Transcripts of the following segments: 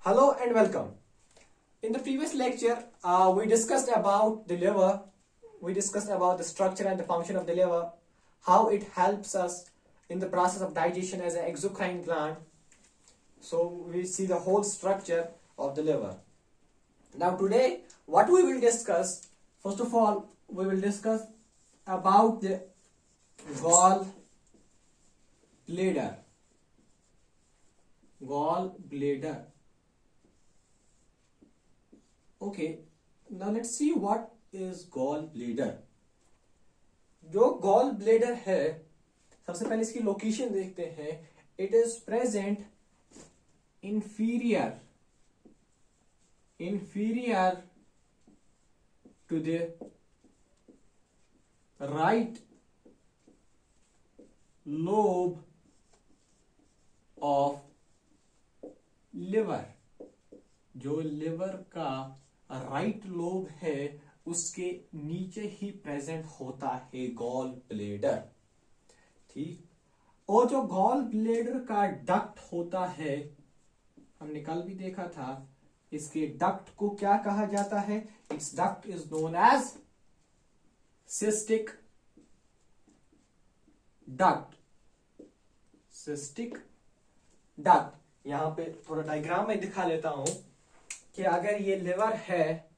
Hello and welcome. In the previous lecture, we discussed about the liver. We discussed about the structure and the function of the liver, how it helps us in the process of digestion as an exocrine gland. So we see the whole structure of the liver. Now today, what we will discuss, first of all, we will discuss about the gallbladder. Gallbladder. Okay, now let's see what is gallbladder. जो gall bladder है, सबसे पहले इसकी location देखते हैं. It is present inferior to the right lobe of liver. जो liver का right lobe है उसके नीचे ही प्रेजेंट होता है गॉल ब्लेडर. ठीक. और जो गॉल ब्लेडर का डक्ट होता है, हमने कल भी देखा था, इसके डक्ट को क्या कहा जाता है? It's duct is known as cystic duct. Cystic duct. यहां पे थोड़ा डायग्राम में दिखा लेता हूं कि अगर ये लिवर है,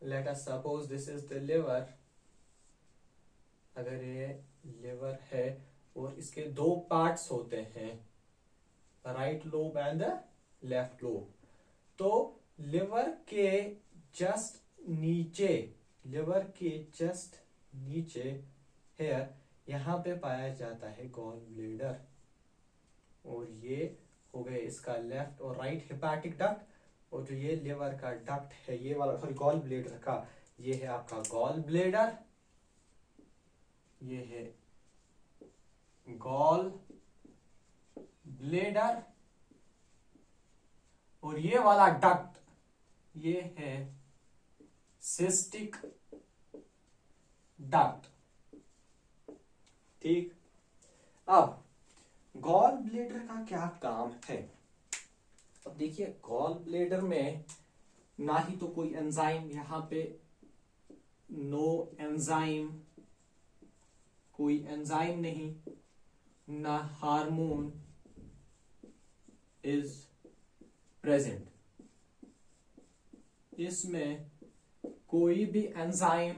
let us suppose this is the liver. अगर ये लिवर है और इसके दो पार्ट्स होते हैं, right lobe and the left lobe. तो लिवर के जस्ट नीचे हेयर यहां पे पाया जाता है गॉल ब्लेडर. और ये हो गए इसका लेफ्ट और राइट हेपाटिक डक्ट. और जो ये लिवर का डक्ट है, ये वाला सॉरी गॉल ब्लेडर का, ये है आपका गॉल ब्लेडर. ये है गॉल ब्लेडर. और ये वाला डक्ट, ये है सिस्टिक डक्ट. ठीक. अब गॉल ब्लेडर का क्या काम है? अब देखिए, गॉल ब्लेडर में ना ही तो कोई एंजाइम, यहां पे नो एंजाइम, कोई एंजाइम नहीं, ना हार्मोन इज प्रेजेंट. इसमें कोई भी एंजाइम,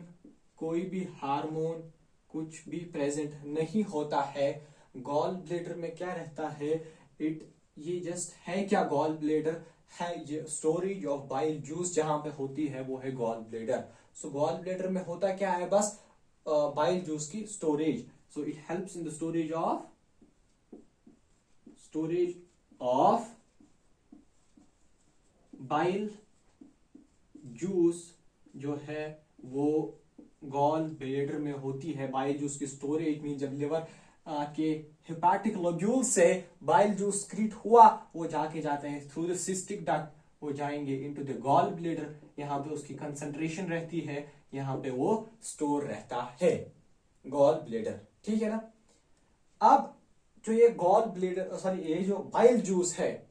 कोई भी हार्मोन, कुछ भी प्रेजेंट नहीं होता है. गॉल ब्लेडर में क्या रहता है? ये जस्ट है क्या? गॉल ब्लेडर है स्टोरेज ऑफ बाइल जूस जहां पे होती है, वो है गॉल ब्लेडर. सो गॉल ब्लेडर में होता क्या है? बस बाइल जूस की storage. So it helps in the storage of bile juice जो है वो गॉल ब्लेडर में होती है. बाइल जूस की स्टोरेज में जब लिवर के हेपाटिक लोब्यूल से बाइल जूस क्रीट हुआ, वो जाते हैं थ्रू द सिस्टिक डक्ट, वो जाएंगे इनटू द गॉल ब्लेडर. यहां पे उसकी कंसंट्रेशन रहती है, यहां पे वो स्टोर रहता है गॉल ब्लेडर. ठीक है ना. अब जो ये गॉल ब्लेडर ये जो बाइल जूस है,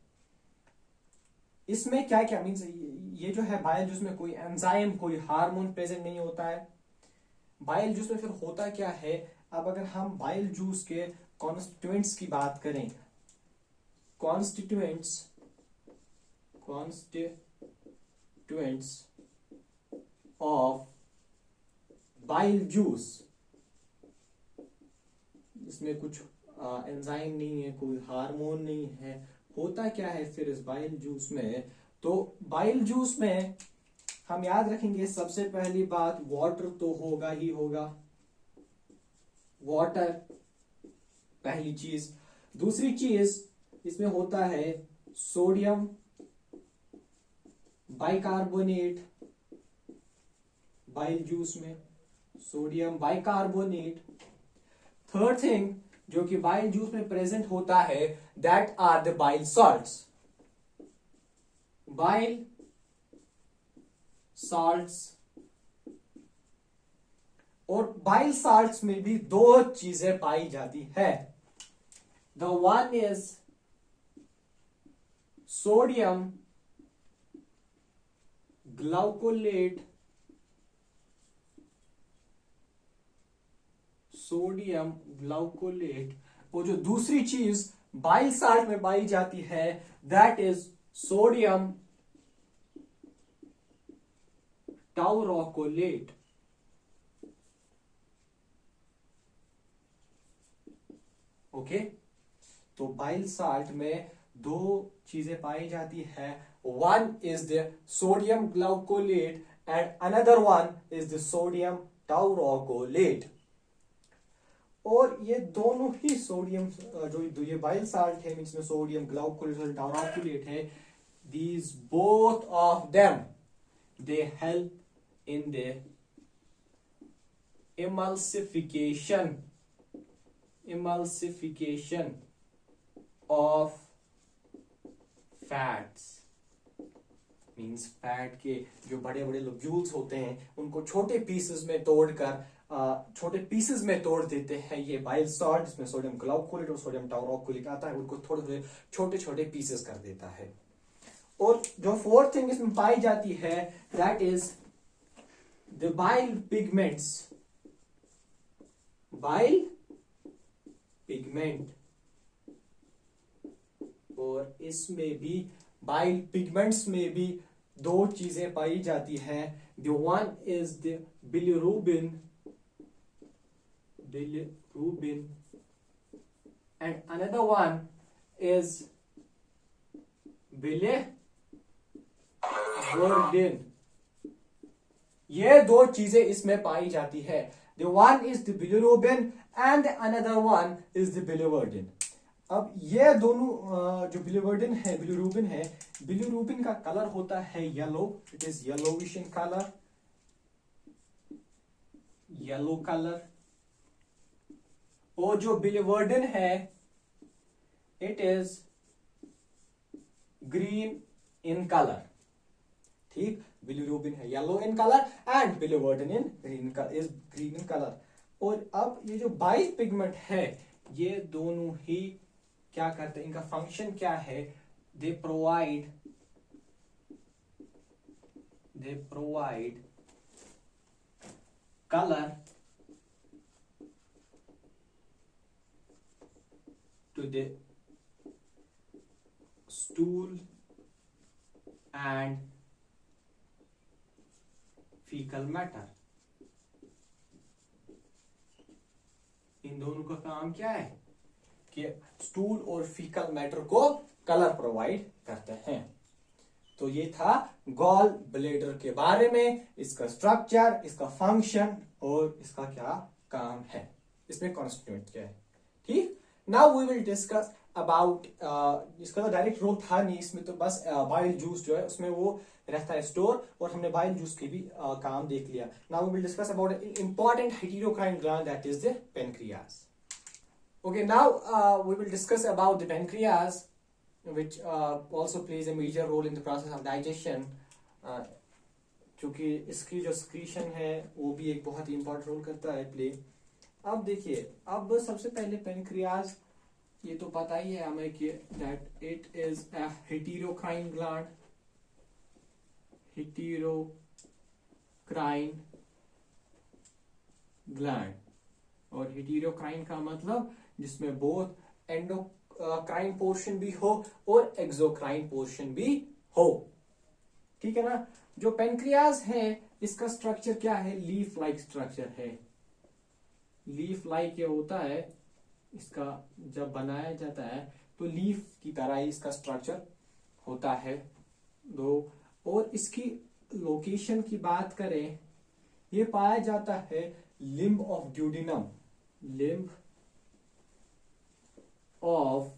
इसमें क्या क्या मीन्स, ये जो है बाइल जूस में कोई एंजाइम, कोई हार्मोन प्रेजेंट नहीं होता है. बाइल जूस में फिर होता क्या है? अब अगर हम बाइल जूस के कॉन्स्टिट्यूएंट्स की बात करें, कॉन्स्टिट्यूएंट्स ऑफ बाइल जूस, इसमें कुछ एंजाइम नहीं है, कोई हार्मोन नहीं है. होता क्या है फिर इस बाइल जूस में? तो बाइल जूस में हम याद रखेंगे, सबसे पहली बात, वाटर तो होगा ही होगा. वाटर पहली चीज. दूसरी चीज इसमें होता है सोडियम बाइकार्बोनेट. बाइल जूस में सोडियम बाइकार्बोनेट. थर्ड थिंग जो कि बाइल जूस में प्रेजेंट होता है, that are the bile salts. Bile salts. और बाइल साल्ट्स में भी दो चीजें पाई जाती है. The one is sodium glycolate sodium glycolate, वो जो दूसरी चीज बाइल साल्ट में पाई जाती है that is sodium taurocholate. Okay, तो बाइल साल्ट में दो चीजें पाई जाती है, one is the sodium glycocholate and another one is the sodium taurocholate. और ये दोनों ही सोडियम जो ये बाइल साल्ट है इसमें सोडियम ग्लाइकोलेट और टाउरोकोलेट है, these both of them they help in the emulsification of fats। Means fat के जो बड़े बड़े लोब्यूल्स होते हैं उनको छोटे पीसेस में तोड़ देते हैं ये बाइल सॉल्ट, जिसमें सोडियम ग्लाइकोलेट और सोडियम टाउरोकोलेट आता है, उनको थोड़े थोड़े छोटे छोटे पीसेस कर देता है। और जो फोर्थ थिंग इसमें पाई जाती है that is the bile pigments. Bile pigment, और इसमें भी बाइल पिगमेंट्स में भी दो चीजें पाई जाती हैं। The one is the bilirubin and another one is बिलिवर्डिन। ये दो चीजें इसमें पाई जाती है, the one is the bilirubin and another one is the बिलिवर्डिन। अब ये दोनों जो बिलिवर्डिन है बिलिरुबिन है, बिलिरुबिन का कलर होता है yellow, it is yellowish in colour, yellow colour. और जो बिलिवर्डिन है it is green in colour. ठीक, बिलिरुबिन है yellow in colour and बिलिवर्डिन in green in colour. और अब ये जो बाइल पिगमेंट है ये दोनों ही क्या करते हैं, इनका फंक्शन क्या है, they provide colour to the stool and fecal matter। इन दोनों का काम क्या है कि स्टूल और फीकल मैटर को कलर प्रोवाइड करते हैं। तो ये था गॉल ब्लैडर के बारे में, इसका स्ट्रक्चर, इसका फंक्शन और इसका क्या काम है, इसमें कॉन्स्टिट्यूएंट क्या है। ठीक, now we will discuss about इसका तो डायरेक्ट रोल था नहीं इसमें, तो बस बाइल जूस जो है उसमें वो रहता है स्टोर, और हमने बाइल जूस की भी काम देख लिया। Now we will discuss about important heterocrine gland that is the pancreas. Okay, now we will discuss about the pancreas, which also plays a major role in the process of digestion। क्योंकि इसकी जो secretion है वो भी एक बहुत ही important role करता है प्ले। अब देखिए, अब सबसे पहले पेनक्रियाज, ये तो पता ही है हमें कि that it is a heterocrine gland, heterocrine gland। और heterocrine का मतलब जिसमें बोथ एंडोक्राइन पोर्शन भी हो और एक्सोक्राइन पोर्शन भी हो। ठीक है ना। जो पेनक्रियाज है इसका स्ट्रक्चर क्या है, लीफ लाइक स्ट्रक्चर है। लीफ लाइक ये होता है, इसका जब बनाया जाता है तो लीफ की तरह ही इसका स्ट्रक्चर होता है दो। और इसकी लोकेशन की बात करें, ये पाया जाता है limb of duodenum, limb of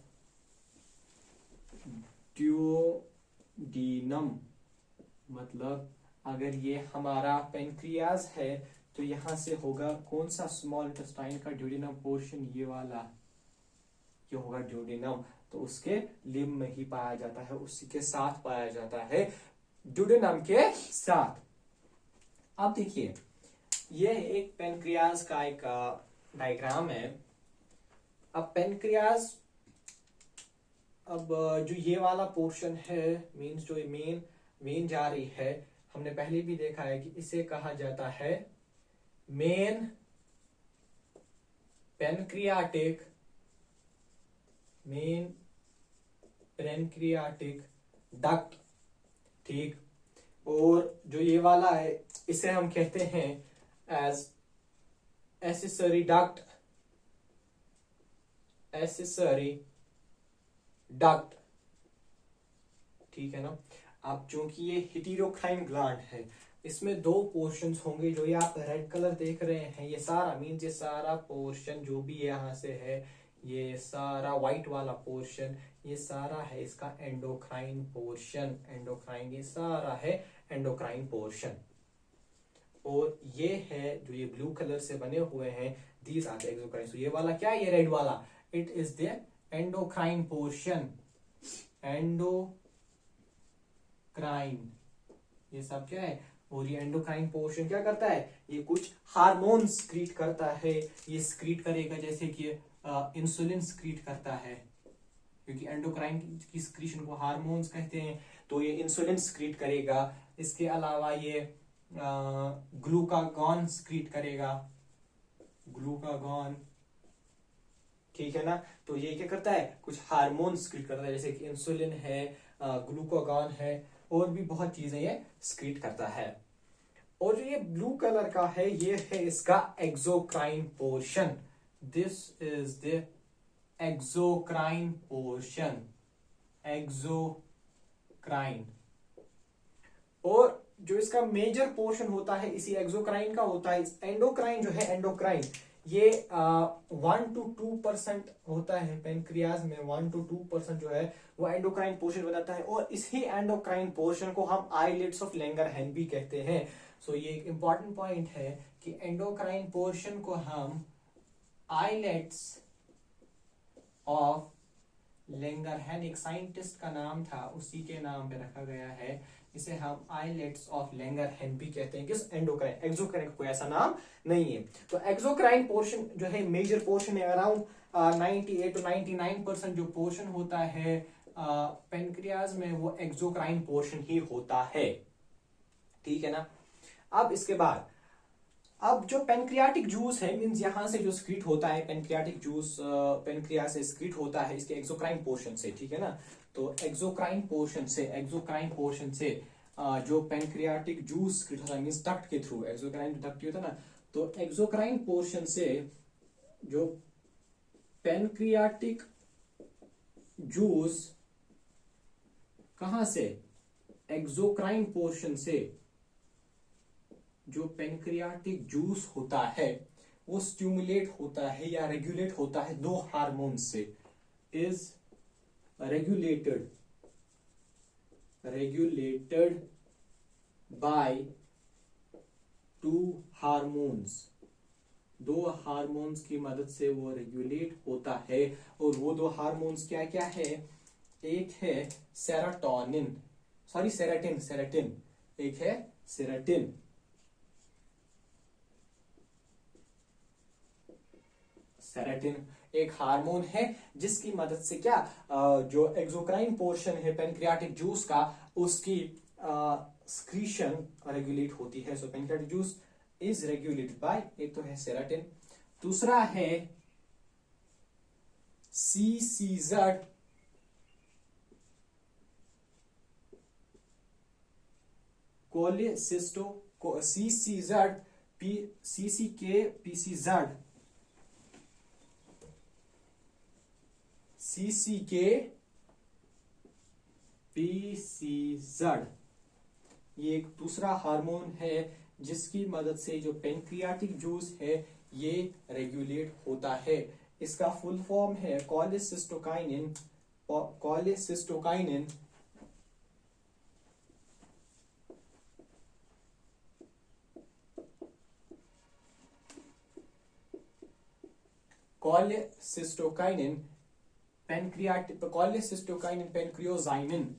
duodenum. मतलब अगर ये हमारा पेनक्रियाज है तो यहां से होगा कौन सा, स्मॉल इंटेस्टाइन का ड्यूडिनम पोर्शन, ये वाला, ये होगा ड्यूडिनम। तो उसके लिम्ब में ही पाया जाता है, उसी के साथ पाया जाता है, ड्यूडिनम के साथ। अब देखिए, ये एक पेनक्रियाज का एक डायग्राम है। अब पेनक्रियाज, अब जो ये वाला पोर्शन है, मीन्स जो मेन जा रही है हमने पहले भी देखा है कि इसे कहा जाता है मेन पेनक्रियाटिक डक्ट। ठीक। और जो ये वाला है इसे हम कहते हैं एज एसेसरी डक्ट। ठीक है ना। अब चूंकि ये हेटेरोक्राइन ग्लैंड है, इसमें दो पोर्शंस होंगे। जो ये आप रेड कलर देख रहे हैं, ये सारा मीन्स ये सारा पोर्शन जो भी यहाँ से है, ये सारा व्हाइट वाला पोर्शन, ये सारा है इसका एंडोक्राइन पोर्शन। एंडोक्राइन, ये सारा है एंडोक्राइन पोर्शन। और ये है जो ये ब्लू कलर से बने हुए हैं, दीज आर द एक्सोक्राइन। तो ये वाला क्या है, ये रेड वाला, it is the endocrine portion. Endocrine, ये सब क्या है। और ये एंडोक्राइन पोर्शन क्या करता है, ये कुछ हार्मोन स्क्रीट करता है। ये स्क्रीट करेगा जैसे कि इंसुलिन स्क्रीट करता है, क्योंकि एंडोक्राइन की स्क्रीशन को हार्मोन्स कहते हैं। तो ये इंसुलिन स्क्रीट करेगा। इसके अलावा ये ग्लूकागॉन स्क्रीट करेगा, ग्लूकागॉन। ठीक है ना। तो ये क्या करता है, कुछ हार्मोन स्क्रीट करता है, जैसे कि इंसुलिन है, ग्लूकागॉन है, और भी बहुत चीजें ये स्क्रीट करता है। और जो ये ब्लू कलर का है, ये है इसका exocrine portion. This is the exocrine portion, exocrine. और जो इसका मेजर पोर्शन होता है इसी एक्सोक्राइन का होता है। एंडोक्राइन जो है, एंडोक्राइन ये 1 to 2% होता है पेनक्रियाज में। 1 to 2% जो है वो एंडोक्राइन पोर्शन बनाता है। और इसी एंडोक्राइन पोर्शन को हम आइलेट्स ऑफ लैंगरहैंस भी कहते हैं। सो ये एक इंपॉर्टेंट पॉइंट है कि एंडोक्राइन पोर्शन को हम आइलेट्स ऑफ लैंगरहैंस, एक साइंटिस्ट का नाम था, उसी के नाम पे रखा गया है। इसे हम आइलेट्स ऑफ लैंगरहैंस भी कहते हैं। किस, एंडोक्राइन। एक्सोक्राइन कोई ऐसा नाम नहीं है। तो एक्सोक्राइन पोर्शन जो है मेजर पोर्शन है। अराउंड 98 to 99% जो पोर्शन होता है पेनक्रियाज में, वो एक्सोक्राइन पोर्शन ही होता है। ठीक है ना। अब इसके बाद, अब जो पेनक्रियाटिक जूस है, मींस यहां से जो स्क्रीट होता है, पेनक्रियाटिक जूस पेनक्रिया से स्क्रीट होता है इसके एक्सोक्राइन पोर्शन से। ठीक है ना। तो एक्सोक्राइन पोर्शन से जो पेनक्रियाटिक जूस स्क्रीट होता है, मींस डक्ट के थ्रू, एक्सोक्राइन डक्ट होता है ना। तो एक्सोक्राइन पोर्शन से जो पेनक्रियाटिक जूस कहां से, एक्सोक्राइन पोर्शन से जो पेनक्रियाटिक जूस होता है वो स्टिमुलेट होता है या रेगुलेट होता है दो हार्मोन से। Is regulated bye 2 hormones. 2 hormones की मदद से वो रेगुलेट होता है। और वो 2 हार्मोन्स क्या क्या है, एक है सेरोटिन, एक है सेरोटिन। सेरोटिन एक हार्मोन है जिसकी मदद से क्या, जो एक्सोक्राइन पोर्शन है पेनक्रियाटिक जूस का, उसकी स्क्रीशन रेगुलेट होती है। So pancreatic juice is regulated by, एक तो है सेरोटिन, दूसरा है CCZ, कोलेसिस्टो CCZ CCK-PCZ, ये एक दूसरा हार्मोन है जिसकी मदद से जो पेनक्रियाटिक जूस है ये रेगुलेट होता है। इसका फुल फॉर्म है कोलेसिस्टोकाइनिन। कोलेसिस्टोकाइनिन पेनक्रियोजाइनिन।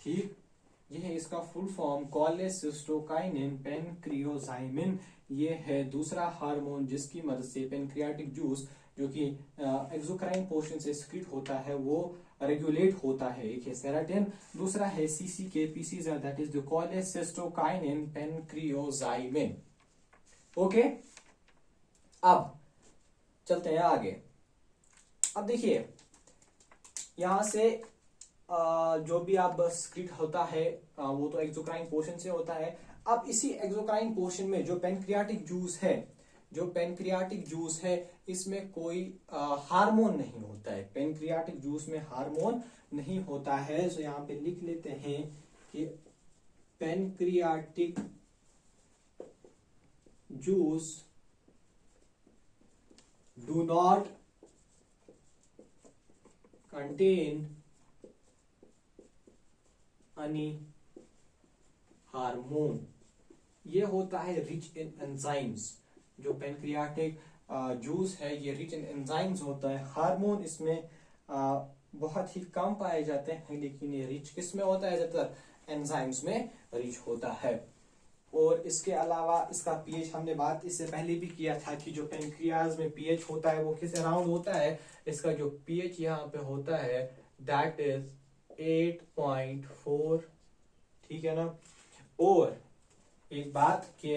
ठीक, यह है इसका फुल फॉर्म कोलेसिस्टोकाइनिन पेनक्रियोजाइमिन। ये है दूसरा हार्मोन जिसकी मदद से पेनक्रियाटिक जूस जो कि एक्सोक्राइन पोर्शन से स्क्रीट होता है वो रेगुलेट होता है। एक है सेराटिन, दूसरा है CCK PCZ, that is the cholecystokinin pancreozymin. Okay, अब चलते हैं आगे। अब देखिए यहां से जो भी आप स्क्रीट होता है वो तो एक्सोक्राइन पोर्शन से होता है। अब इसी एक्सोक्राइन पोर्शन में जो पेनक्रियाटिक जूस है इसमें कोई हार्मोन नहीं होता है। पेनक्रियाटिक जूस में हार्मोन नहीं होता है। तो यहां पे लिख लेते हैं कि pancreatic juice do not contain any hormone. ये होता है रिच इन एंजाइम्स। जो पेनक्रियाटिक जूस है ये रिच इन एंजाइम्स होता है। हार्मोन इसमें बहुत ही कम पाए जाते हैं, लेकिन ये रिच किस में होता है? ज्यादातर एंजाइम्स में रिच होता है। और इसके अलावा इसका पीएच हमने बात इससे पहले भी किया था कि जो पेनक्रियाज में पीएच होता है वो किस अराउंड होता है। इसका जो पीएच यहाँ पे होता है दैट इज 8.4, ठीक है ना। और एक बात कि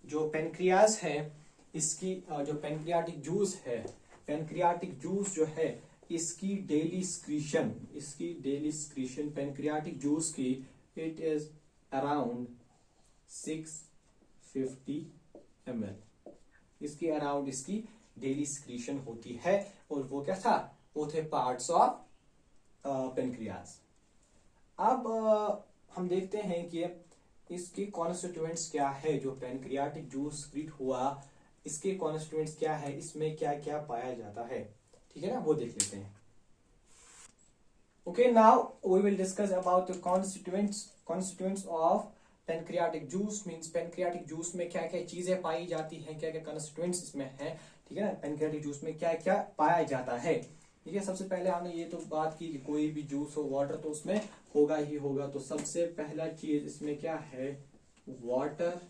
जो पेनक्रियाज है इसकी जो पेनक्रियाटिक जूस जो है इसकी डेली स्क्रीशन पेनक्रियाटिक जूस की इट इज अराउंड 650 ml। इसकी अराउंड इसकी डेली स्क्रीशन होती है। और वो क्या था? वो थे पार्ट्स ऑफ पेनक्रियाज। अब हम देखते हैं कि इसके कॉन्स्टिट्यूएंट्स क्या है। जो पेनक्रियाटिक जूस स्क्रीट हुआ इसके कॉन्स्टिट्यूएंट्स क्या है, इसमें क्या क्या पाया जाता है, ठीक है ना, वो देख लेते हैं। Okay, now we will discuss about the constituents of pancreatic juice. Means pancreatic juice में क्या क्या चीजें पाई जाती हैं, क्या क्या कॉन्स्टिट्यूएंट्स इसमें है, ठीक है ना। पेनक्रियाटिक जूस में क्या क्या पाया जाता है, ठीक है। सबसे पहले हमने ये तो बात की कि कोई भी जूस हो वाटर तो उसमें होगा ही होगा। तो सबसे पहला चीज इसमें क्या है? वाटर।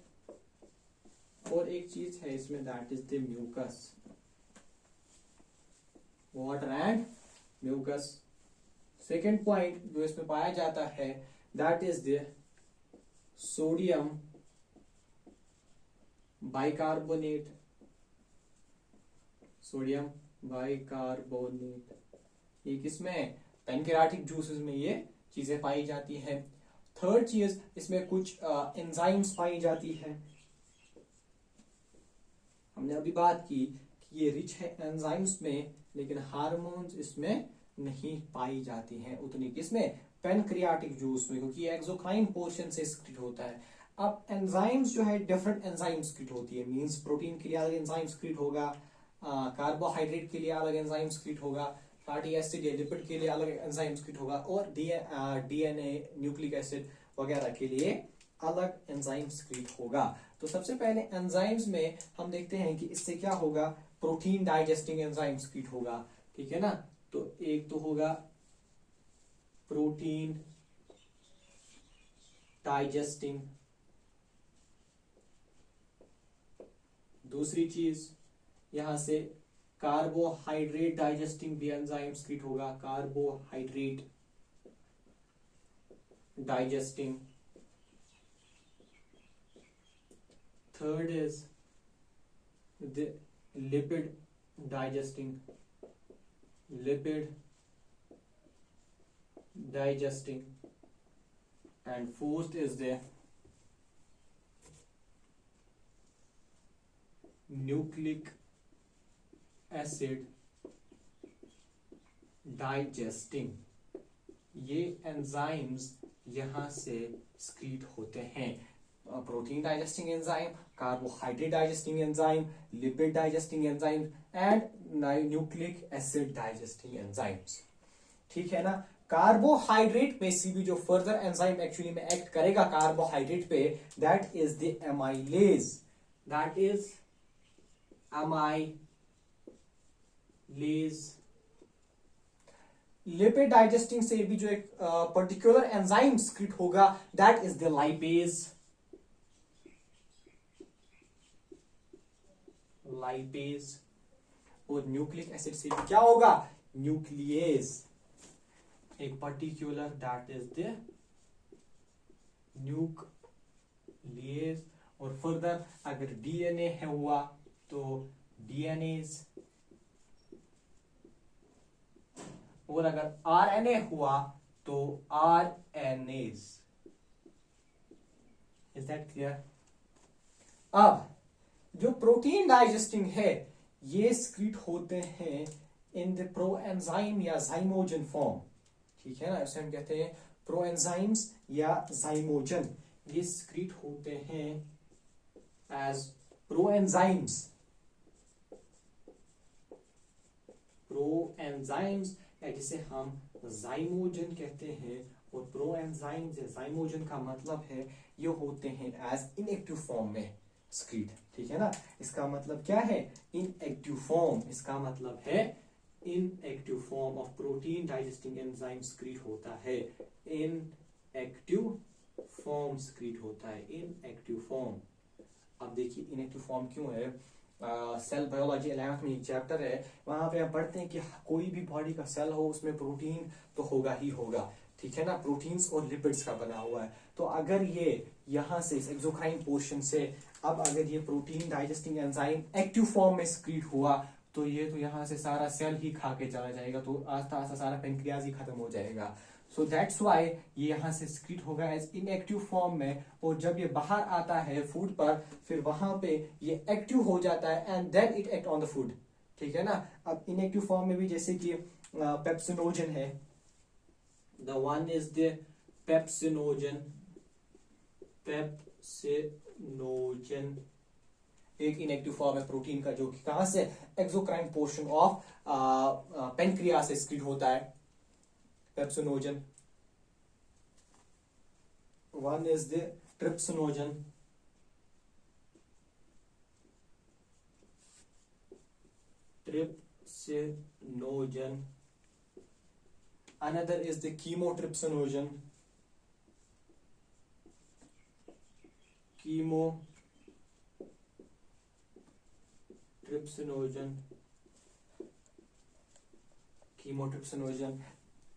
और एक चीज है इसमें that is the mucus. Water and mucus. Second point जो इसमें पाया जाता है that is the sodium bicarbonate. ये किसमें? पेनक्रियाटिक जूसेस में ये चीजें पाई जाती हैं। थर्ड चीज इसमें कुछ एंजाइम्स पाई जाती है। हमने अभी बात की कि ये रिच है एंजाइम्स में, लेकिन हार्मोन्स इसमें नहीं पाई जाती हैं उतनी। किसमें? पेनक्रियाटिक जूस में, क्योंकि ये एक्सोक्राइन पोर्शन से स्क्रीट होता है। अब एंजाइम्स जो है डिफरेंट एंजाइम स्क्रीट होती है। मींस प्रोटीन के लिए अलग एंजाइम स्क्रीट होगा, कार्बोहाइड्रेट के लिए अलग एंजाइम स्क्रीट होगा, फैटी एसिड या लिपिड के लिए अलग एंजाइम स्क्रीट होगा, और डीएनए न्यूक्लिक एसिड वगैरह के लिए अलग एंजाइम स्क्रीट होगा। तो सबसे पहले एंजाइम्स में हम देखते हैं कि इससे क्या होगा? प्रोटीन डाइजेस्टिंग एंजाइम स्क्रीट होगा, ठीक है ना। तो एक तो होगा प्रोटीन डाइजेस्टिंग, दूसरी चीज यहां से कार्बोहाइड्रेट डाइजेस्टिंग भी एंजाइम स्क्रीट होगा, carbohydrate digesting. Third is the lipid digesting, and fourth is the nucleic acid digesting। ये एंजाइम्स यहां से स्क्रीट होते हैं। Protein digesting enzyme, carbohydrate digesting enzyme, lipid digesting enzyme and nucleic acid digesting enzymes, ठीक है ना। कार्बोहाइड्रेट पे सी भी जो फर्दर एंजाइम एक्चुअली में एक्ट करेगा कार्बोहाइड्रेट पे that is the amylase. Lipid digesting से भी जो एक पर्टिकुलर एंजाइम सिक्रीट होगा, that is the lipase. Lipase. और न्यूक्लिक एसिड से भी क्या होगा, न्यूक्लियेज। एक particular that is the nuclease. और फर्दर अगर डीएनए है हुआ तो डीएनएज, और अगर आरएनए हुआ तो आरएनएज। Is that clear? अब जो प्रोटीन डाइजेस्टिंग है ये स्क्रीट होते हैं इन द प्रोएंजाइम या जाइमोजन फॉर्म। ठीक है ना, इसे हम कहते हैं प्रोएंजाइम्स या जाइमोजन। ये स्क्रीट होते हैं एज प्रोएंजाइम्स। प्रोएंजाइम्स या जिसे हम जाइमोजन कहते हैं। और प्रोएंजाइम्स या जाइमोजन का मतलब है ये होते हैं एज इनएक्टिव फॉर्म में स्क्रीट। ठीक है ना, इसका मतलब क्या है, इनएक्टिव फॉर्म। इसका मतलब है inactive form of protein digesting enzyme स्क्रीट होता है। इनएक्टिव फॉर्म स्क्रीट होता है, इनएक्टिव फॉर्म। अब देखिए इनएक्टिव फॉर्म क्यों है। सेल बायोलॉजी 11th में एक चैप्टर है, वहां पे हम पढ़ते हैं कि कोई भी बॉडी का सेल हो उसमें प्रोटीन तो होगा ही होगा। ठीक है ना, प्रोटीन्स और लिपिड्स का बना हुआ है। तो अगर ये यहाँ से इस एक्सोक्राइन पोर्शन से अब अगर ये protein digesting enzyme active form में स्क्रीट हुआ तो ये तो यहाँ से सारा सेल ही खा के चला जाएगा, तो आस्ता आस्ता सारा पेनक्रियाज ही खत्म हो जाएगा। सो दैट्स वाई ये यहाँ से स्क्रीट होगा एज इनएक्टिव फॉर्म में। और जब ये बाहर आता है फूड पर, फिर वहां पे ये एक्टिव हो जाता है and then it act on the food. ठीक है ना, अब इनएक्टिव फॉर्म में भी जैसे कि पेप्सिनोजन है, the one is the pepsinogen. Pepsinogen एक इनएक्टिव फॉर्म है प्रोटीन का, जो कि कहां से, एक्सोक्राइन पोर्शन ऑफ पेनक्रिया से स्क्रीट होता है। Pepsinogen. One is the trypsinogen. Trypsinogen. Another is the chymotrypsinogen. Chymotrypsinogen,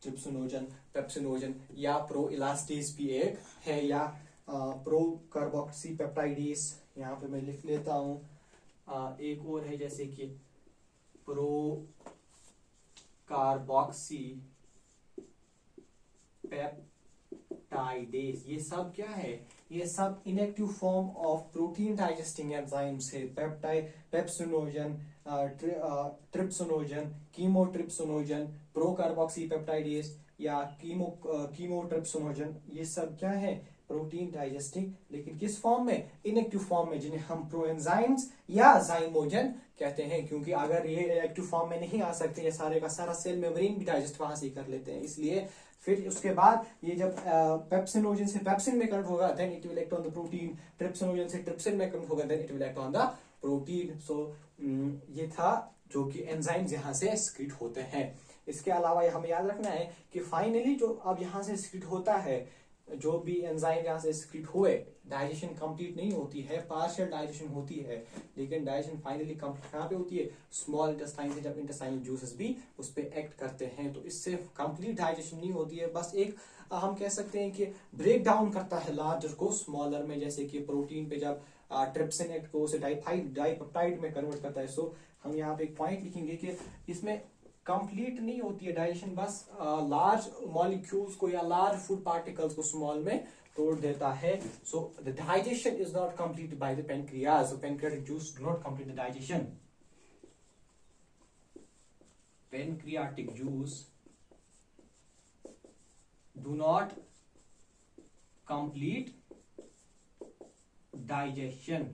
trypsinogen, pepsinogen या प्रो इलास्टेज भी एक है, या प्रो कार्बोक्सी पेप्टाइडेस, यहाँ पे मैं लिख लेता हूँ। एक और है जैसे कि प्रो कार्बोक्सी पेप्टाइडेस। ये सब क्या है, ये सब inactive form of protein digesting enzymes है। Pepsinogen, trypsinogen, chymotrypsinogen, procarboxy peptidase या कीमोट्रिप्सिनोजन, ये सब क्या है, प्रोटीन डाइजेस्टिंग, लेकिन किस फॉर्म में, इनएक्टिव फॉर्म में, जिन्हें हम प्रोएंजाइम्स या जाइमोजन कहते हैं। क्योंकि अगर ये एक्टिव फॉर्म में नहीं आ सकते, ये सारे का सारा सेल मेम्ब्रेन भी डाइजेस्ट वहां से ही कर लेते हैं, इसलिए फिर उसके बाद ये जब पेप्सिनोजन से पेप्सिन में कन्वर्ट होगा then it will act on the protein, trypsinogen से ट्रिप्सिन में कन्वर्ट होगा then it will act on the protein. So ये था जो कि एंजाइम्स यहाँ से स्क्रीट होते हैं। इसके अलावा हमें याद रखना है कि फाइनली जो अब यहाँ से स्क्रीट होता है, जो भी एंजाइम यहाँ से स्क्रीट हुए, डाइजेशन कंप्लीट नहीं होती है, पार्शियल डाइजेशन होती है, लेकिन डाइजेशन फाइनली कंप्लीट कहाँ पे होती है, स्मॉल इंटेस्टाइन से, जब इंटेस्टाइनल जूसेस भी उस पर एक्ट करते हैं। तो इससे कंप्लीट डाइजेशन नहीं होती है, बस एक हम कह सकते हैं कि ब्रेक डाउन करता है लार्जर को स्मॉलर में, जैसे कि प्रोटीन पे जब ट्रिप्सिन एक्ट को उसे डाइपेप्टाइड में कन्वर्ट करता है। सो हम यहाँ पे एक पॉइंट लिखेंगे कि इसमें कंप्लीट नहीं होती है डाइजेशन, बस लार्ज मॉलिक्यूल्स को या लार्ज फूड पार्टिकल्स को स्मॉल में तोड़ देता है। So the digestion is not complete by the pancreas, so pancreatic juice do not complete the digestion. Pancreatic juice do not complete digestion,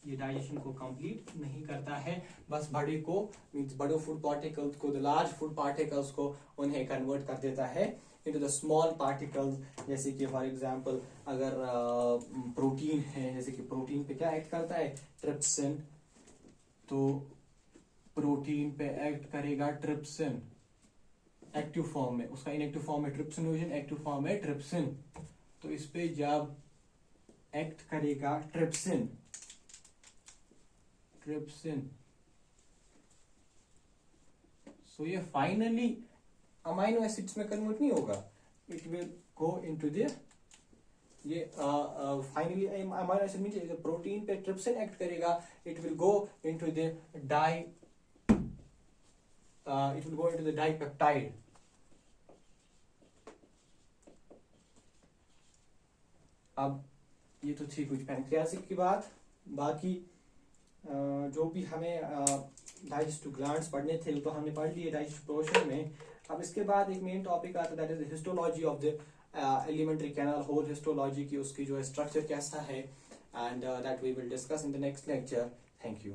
ये डाइजेशन को कंप्लीट नहीं करता है, बस बड़े को मींस बड़े फूड पार्टिकल्स को, द लार्ज फूड पार्टिकल्स को उन्हें कन्वर्ट कर देता है इनटू द स्मॉल पार्टिकल्स। जैसे कि फॉर एग्जांपल अगर प्रोटीन है, जैसे कि प्रोटीन पे क्या एक्ट करता है, ट्रिप्सिन, तो प्रोटीन पे एक्ट करेगा ट्रिप्सिन, एक्टिव फॉर्म में, उसका इनएक्टिव फॉर्म है ट्रिप्सिनोजन, एक्टिव फॉर्म है ट्रिप्सिन। तो इस पे जब एक्ट करेगा ट्रिप्सिन, सो ये फाइनली अमाइनो एसिड्स में कन्वर्ट नहीं होगा, it will go into the, ये finally amino acid mean protein पे ट्रिप्सिन एक्ट करेगा, it will go into the dipeptide. अब ये तो थी कुछ पैंक्रियासिक की बात, बाकी जो भी हमें डाइजेस्टिव ग्लैंड्स पढ़ने थे वो तो हमने पढ़ लिए डाइजेस्टिव पोर्शन में। अब इसके बाद एक मेन टॉपिक आता है, that is histology of the alimentary canal, whole histology की, उसकी जो स्ट्रक्चर कैसा है, and that we will discuss in the next lecture. Thank you.